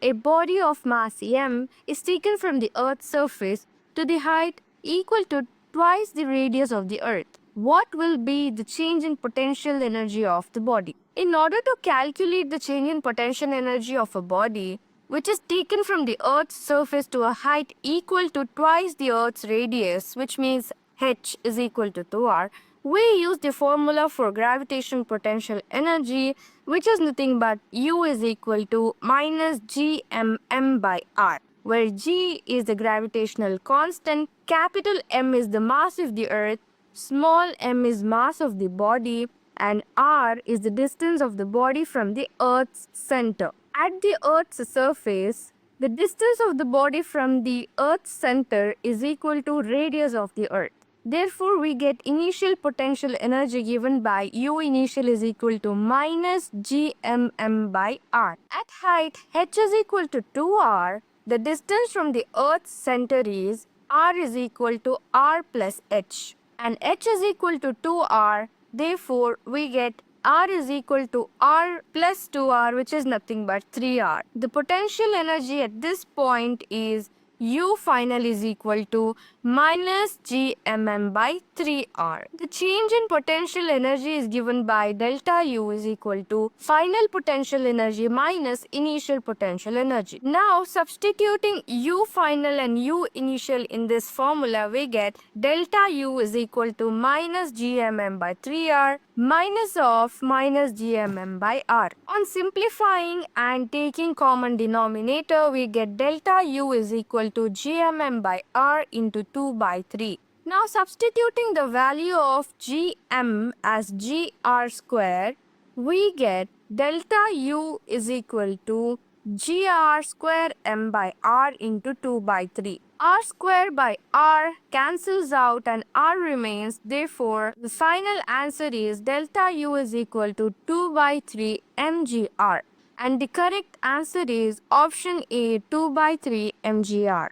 a body of mass m is taken from the Earth's surface to the height equal to twice the radius of the Earth, what will be the change in potential energy of the body? In order to calculate the change in potential energy of a body, which is taken from the Earth's surface to a height equal to twice the Earth's radius, which means h is equal to 2r, we use the formula for gravitational potential energy, which is nothing but U is equal to minus gmm by r, where g is the gravitational constant, capital M is the mass of the Earth, small m is mass of the body, and r is the distance of the body from the Earth's center. At the Earth's surface, the distance of the body from the Earth's center is equal to radius of the Earth. Therefore, we get initial potential energy given by U initial is equal to minus gmm by r. At height h is equal to 2r, the distance from the Earth's center is r is equal to r plus h, and h is equal to 2r. Therefore, we get r is equal to r plus 2r, which is nothing but 3r. The potential energy at this point is U final is equal to minus gmm by 3r. The change in potential energy is given by delta U is equal to final potential energy minus initial potential energy. Now, substituting U final and U initial in this formula, we get delta U is equal to minus gmm by 3r minus of minus gmm by r. On simplifying and taking common denominator, we get delta U is equal to gmm by r into 2 by 3. Now substituting the value of gm as gr square, we get delta U is equal to gr square m by r into 2 by 3. R square by r cancels out and r remains. Therefore, the final answer is delta U is equal to 2 by 3 mgr. And the correct answer is option A, 2 by 3 mgr.